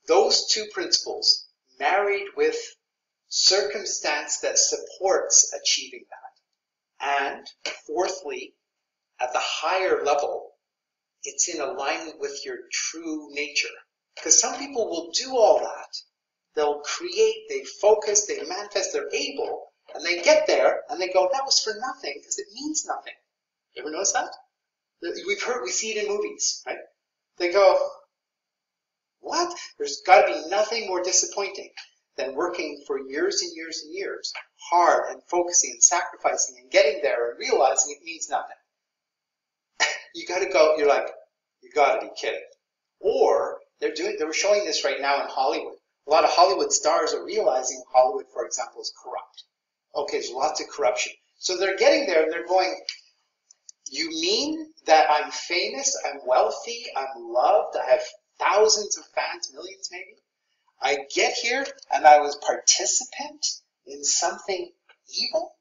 those two principles married with circumstance that supports achieving that. And fourthly, at the higher level, it's in alignment with your true nature. Because some people will do all that. They'll create, they focus, they manifest, they're able, and they get there, and they go, that was for nothing, because it means nothing. You ever notice that? We see it in movies, right? They go, what? There's got to be nothing more disappointing than working for years and years and years, hard and focusing and sacrificing and getting there and realizing it means nothing. You got to go, you're like, you got to be kidding. Or they were showing this right now in Hollywood. A lot of Hollywood stars are realizing Hollywood, for example, is corrupt. Okay, there's lots of corruption. So they're getting there and they're going, you mean that I'm famous, I'm wealthy, I'm loved, I have thousands of fans, millions maybe? I get here and I was participant in something evil?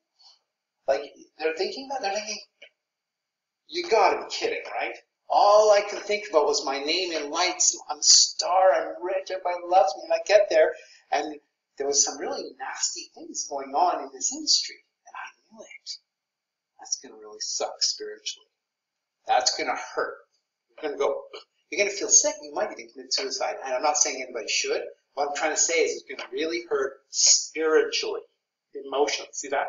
Like, they're thinking that? They're thinking, you gotta be kidding, right? All I could think about was my name in lights. I'm a star, I'm rich, everybody loves me. And I get there, and there was some really nasty things going on in this industry. And I knew it. That's going to really suck spiritually. That's going to hurt. You're going to go, you're going to feel sick. You might even commit suicide. And I'm not saying anybody should. What I'm trying to say is it's going to really hurt spiritually, emotionally. See that?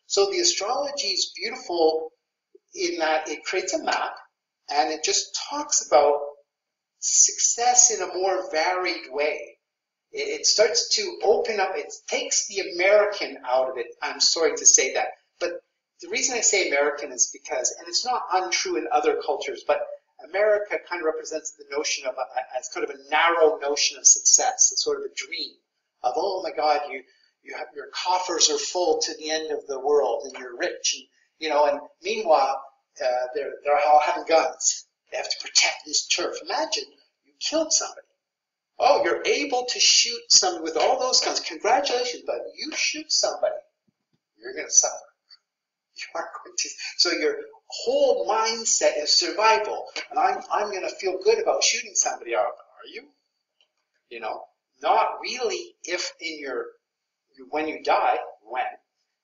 So the astrology is beautiful in that it creates a map, and it just talks about success in a more varied way. It starts to open up, it takes the American out of it. I'm sorry to say that. But the reason I say American is because, and it's not untrue in other cultures, but America kind of represents the notion of, as kind of a narrow notion of success, a sort of a dream of, oh my God, your coffers are full to the end of the world and you're rich. And, and meanwhile, they're all having guns. They have to protect this turf. Imagine you killed somebody. Oh, you're able to shoot somebody with all those guns. Congratulations, but you shoot somebody, you're going to suffer. You are going to. So your whole mindset is survival. And I'm going to feel good about shooting somebody. Are you? You know, not really if when you die,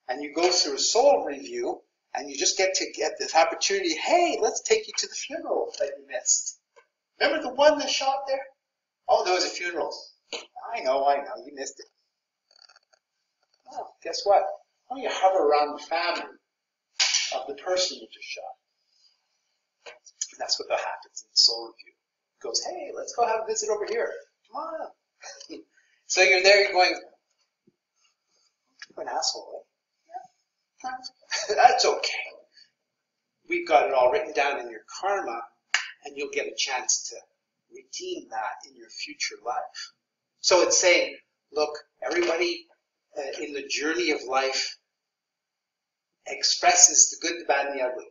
and you go through a soul review, and you just get this opportunity, hey, let's take you to the funeral that you missed. Remember the one that shot there? Oh, there was a funeral. I know, you missed it. Oh, guess what? Why don't you hover around the family of the person you just shot? And that's what happens in the soul review. It goes, hey, let's go have a visit over here. Come on. So you're there, you're going, you're an asshole, right? Yeah. That's okay. We've got it all written down in your karma, and you'll get a chance to redeem that in your future life. So it's saying, look, everybody in the journey of life expresses the good, the bad, and the ugly.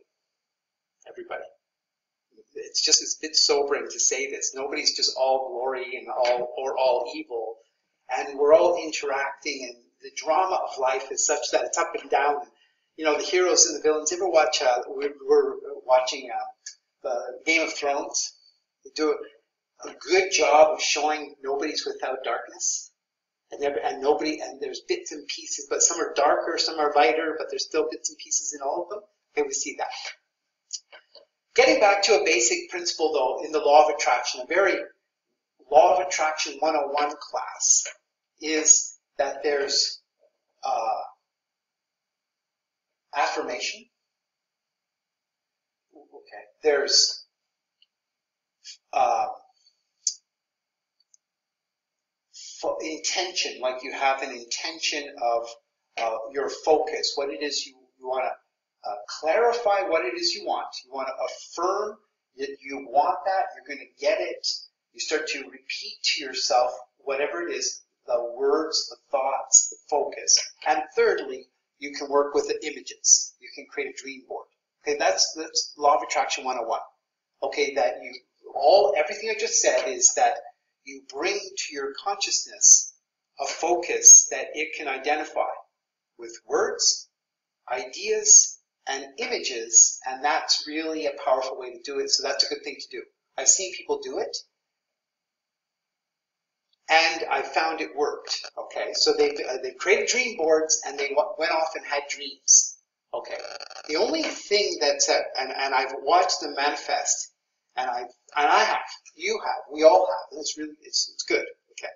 Everybody. It's a bit sobering to say this. Nobody's just all glory and all evil. And we're all interacting, and the drama of life is such that it's up and down. You know, the heroes and the villains. Ever watch, we're watching the Game of Thrones. They do a good job of showing nobody's without darkness. And there's bits and pieces, but some are darker, some are lighter, but there's still bits and pieces in all of them. Okay, we see that. Getting back to a basic principle, though, in the law of attraction, a very law of attraction 101 class is that there's affirmation. Okay. There's intention, like you have an intention of your focus, what it is you want to clarify what it is you want. You want to affirm that you want that, you're going to get it. You start to repeat to yourself whatever it is, the words, the thoughts, the focus. And thirdly, you can work with the images. You can create a dream board. Okay, that's Law of Attraction 101. Okay, that everything I just said is that you bring to your consciousness a focus that it can identify with words, ideas, and images, and that's really a powerful way to do it, so that's a good thing to do. I've seen people do it, and I found it worked, okay? So they created dream boards, and they went off and had dreams, okay? The only thing and I've watched them manifest, and I have, you have, we all have, and it's good, okay?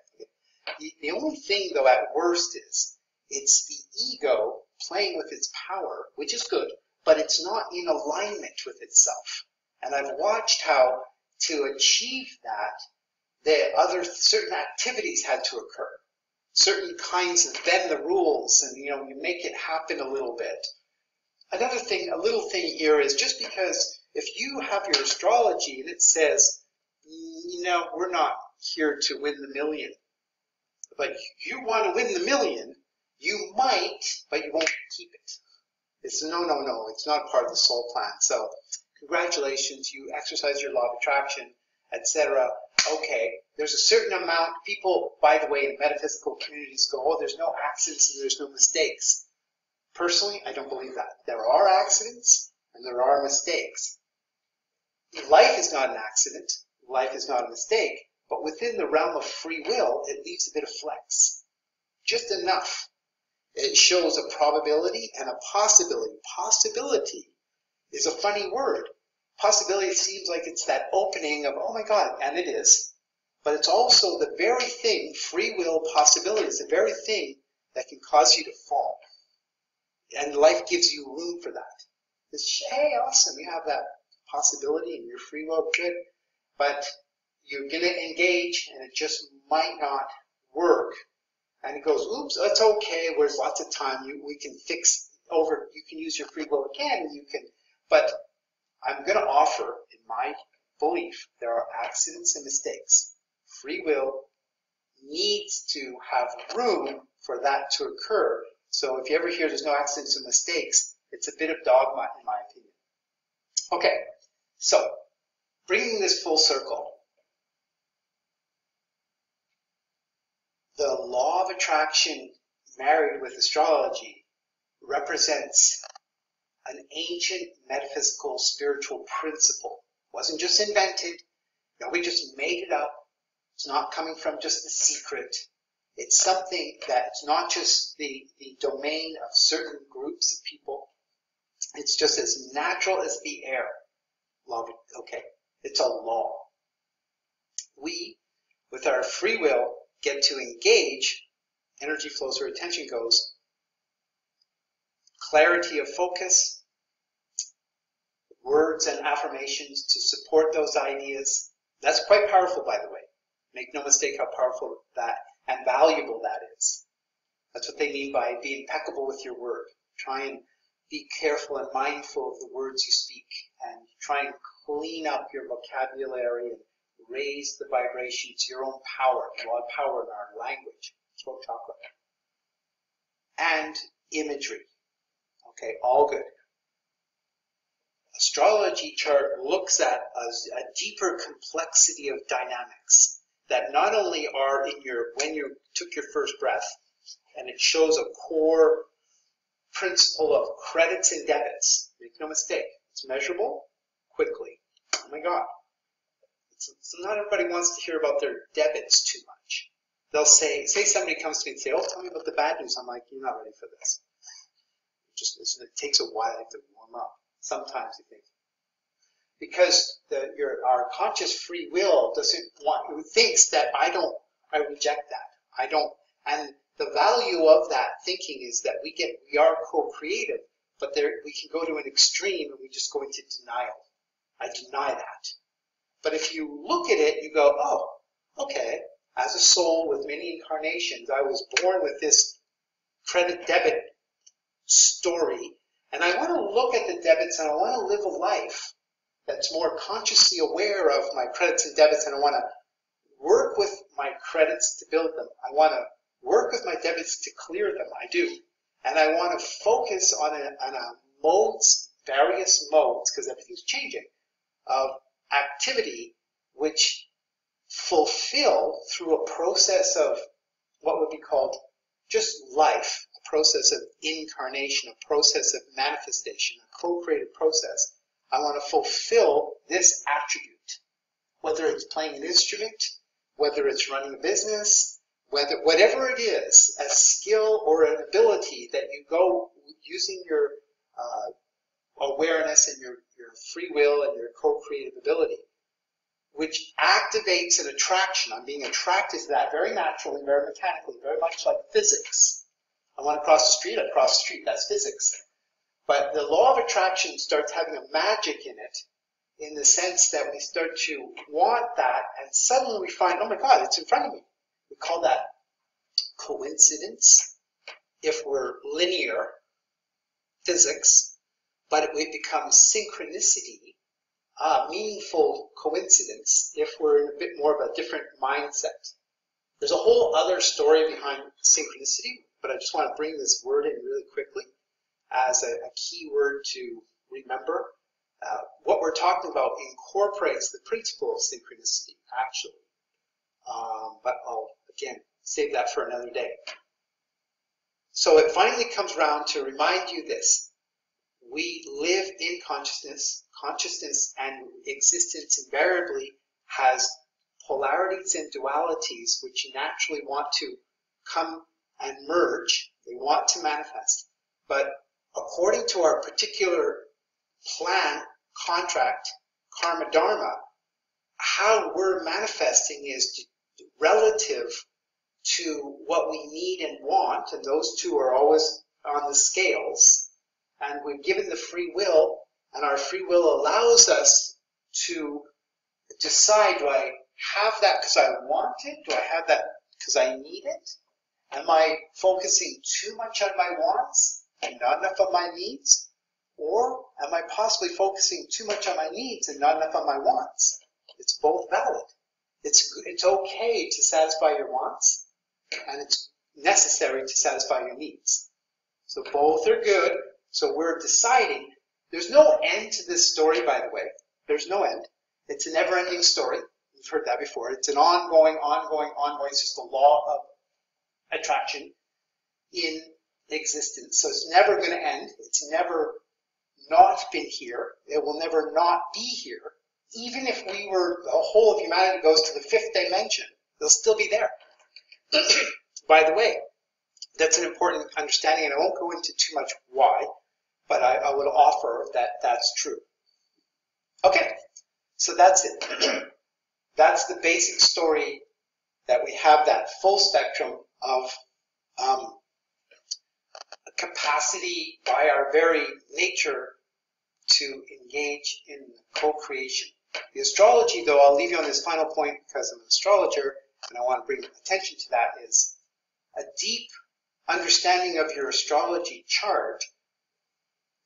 The only thing, though, at worst is, it's the ego playing with its power, which is good, but it's not in alignment with itself. And I've watched how, to achieve that, certain activities had to occur. Certain kinds of bend the rules, and you make it happen a little bit. Another thing, a little thing here is just because if you have your astrology and it says, we're not here to win the million, but you want to win the million, you might, but you won't keep it. It's no, it's not part of the soul plan. So congratulations, you exercise your law of attraction, etc. Okay, there's a certain amount, people, by the way, in the metaphysical communities go, oh, there's no accidents and there's no mistakes. Personally, I don't believe that. There are accidents and there are mistakes. Life is not an accident, life is not a mistake, but within the realm of free will, it leaves a bit of flex. Just enough. It shows a probability and a possibility. Possibility is a funny word. Possibility seems like it's that opening of, oh my God, and it is. But it's also the very thing, free will possibility is the very thing that can cause you to fall. And life gives you room for that. It's, hey, awesome, you have that possibility and your free will, good. But you're going to engage and it just might not work. And it goes, oops, that's okay, there's lots of time, we can fix over, you can use your free will again, but I'm going to offer, in my belief, there are accidents and mistakes. Free will needs to have room for that to occur. So if you ever hear there's no accidents and mistakes, it's a bit of dogma, in my opinion. Okay, so bringing this full circle, The law of attraction married with astrology represents an ancient metaphysical spiritual principle. It wasn't just invented. Nobody just made it up. It's not coming from just the secret. It's something that's not just the domain of certain groups of people. It's just as natural as the air. Okay, it's a law. We, with our free will, get to engage, energy flows where attention goes, clarity of focus, words and affirmations to support those ideas. That's quite powerful, by the way. Make no mistake how powerful that and valuable that is. That's what they mean by be impeccable with your word. Try and be careful and mindful of the words you speak, and try and clean up your vocabulary and raise the vibration to your own power. A lot of power in our language. That's what we talk about. And imagery. Okay, all good. Astrology chart looks at a deeper complexity of dynamics that not only are in when you took your first breath, and it shows a core principle of credits and debits. Make no mistake, it's measurable quickly. Oh my God. So not everybody wants to hear about their debits too much. They'll say somebody comes to me and say, oh, tell me about the bad news. I'm like, you're not ready for this. It takes a while to warm up. Sometimes you think. Because our conscious free will thinks that I reject that. And the value of that thinking is that we are co-creative, but we can go to an extreme and we just go into denial. I deny that. But if you look at it, you go, oh, okay, as a soul with many incarnations, I was born with this credit-debit story, and I want to look at the debits and I want to live a life that's more consciously aware of my credits and debits, and I want to work with my credits to build them. I want to work with my debits to clear them. I do. And I want to focus on various modes, because everything's changing, of activity which fulfill through a process of what would be called just life, a process of incarnation, a process of manifestation, a co-creative process. I want to fulfill this attribute, whether it's playing an instrument, whether it's running a business, whatever it is, a skill or an ability that you go using your awareness and your free will and your co-creative ability, which activates an attraction. I'm being attracted to that very naturally, very mechanically, very much like physics. I want to cross the street, I cross the street, that's physics. But the law of attraction starts having a magic in it, in the sense that we start to want that, and suddenly we find, oh my God, it's in front of me. We call that coincidence if we're linear physics, but it becomes synchronicity, meaningful coincidence, if we're in a bit more of a different mindset. There's a whole other story behind synchronicity, but I just want to bring this word in really quickly as a key word to remember. What we're talking about incorporates the principle of synchronicity, actually. But I'll, again, save that for another day. So it finally comes round to remind you this. We live in consciousness. Consciousness and existence invariably has polarities and dualities which naturally want to come and merge. They want to manifest. But according to our particular plan, contract, karma, dharma, how we're manifesting is relative to what we need and want, and those two are always on the scales. And we're given the free will, and our free will allows us to decide, do I have that because I want it? Do I have that because I need it? Am I focusing too much on my wants and not enough on my needs? Or am I possibly focusing too much on my needs and not enough on my wants? It's both valid. It's okay to satisfy your wants, and it's necessary to satisfy your needs. So both are good. So we're deciding. There's no end to this story, by the way. There's no end. It's a never-ending story. You've heard that before. It's an ongoing. It's just the law of attraction in existence. So it's never going to end. It's never not been here. It will never not be here. Even if we were, the whole of humanity goes to the fifth dimension, they'll still be there. By the way, that's an important understanding, and I won't go into too much why, but I would offer that that's true. Okay, so that's it. That's the basic story, that we have that full spectrum of capacity by our very nature to engage in co-creation. The astrology, though, I'll leave you on this final point because I'm an astrologer and I want to bring attention to that, is a deep understanding of your astrology chart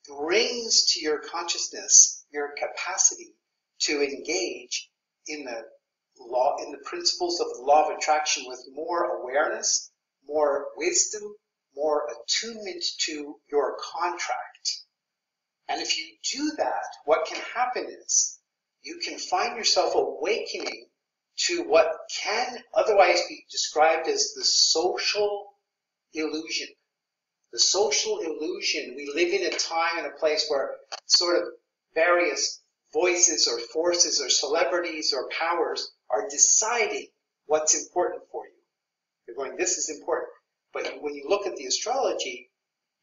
brings to your consciousness your capacity to engage in the law, in the principles of the law of attraction with more awareness, more wisdom, more attunement to your contract. And if you do that, what can happen is you can find yourself awakening to what can otherwise be described as the social illusion. The social illusion, we live in a time and a place where sort of various voices or forces or celebrities or powers are deciding what's important for you. You're going, this is important. But when you look at the astrology,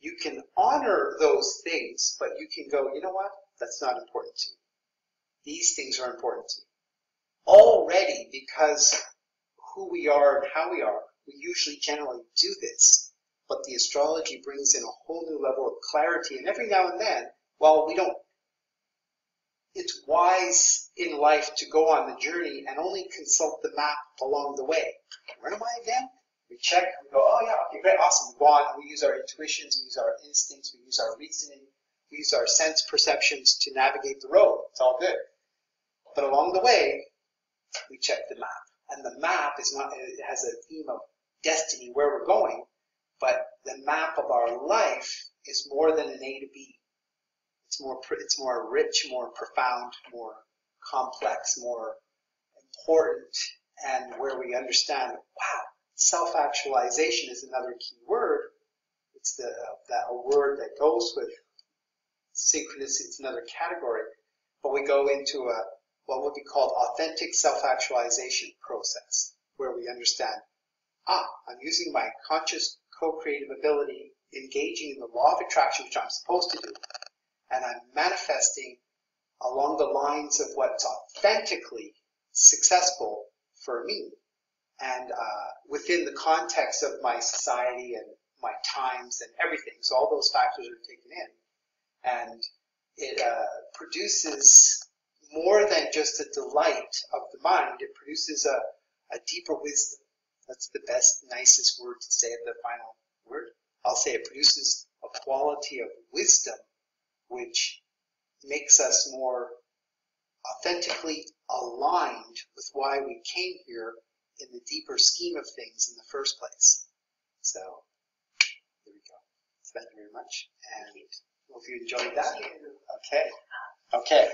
you can honor those things, but you can go, you know what? That's not important to me. These things are important to me. Already, because who we are and how we are, we usually generally do this. But the astrology brings in a whole new level of clarity. And every now and then, while we don't, it's wise in life to go on the journey and only consult the map along the way. Where am I again? We check, we go, oh yeah, okay, great, awesome. We go on, and we use our intuitions, we use our instincts, we use our reasoning, we use our sense perceptions to navigate the road. It's all good. But along the way, we check the map. And the map is not, it has a theme of destiny, where we're going, but the map of our life is more than an A to B. It's more rich, more profound, more complex, more important, and where we understand, wow, self-actualization is another key word. It's a word that goes with synchronicity. It's another category. But we go into what would be called authentic self-actualization process, where we understand, I'm using my conscious co-creative ability, engaging in the law of attraction, which I'm supposed to do, and I'm manifesting along the lines of what's authentically successful for me, and within the context of my society and my times and everything. So all those factors are taken in, and it produces more than just a delight of the mind. It produces a deeper wisdom. That's the best, nicest word to say, the final word. I'll say it produces a quality of wisdom which makes us more authentically aligned with why we came here in the deeper scheme of things in the first place. So, there we go. Thank you very much, and hope you enjoyed that. Okay. Okay.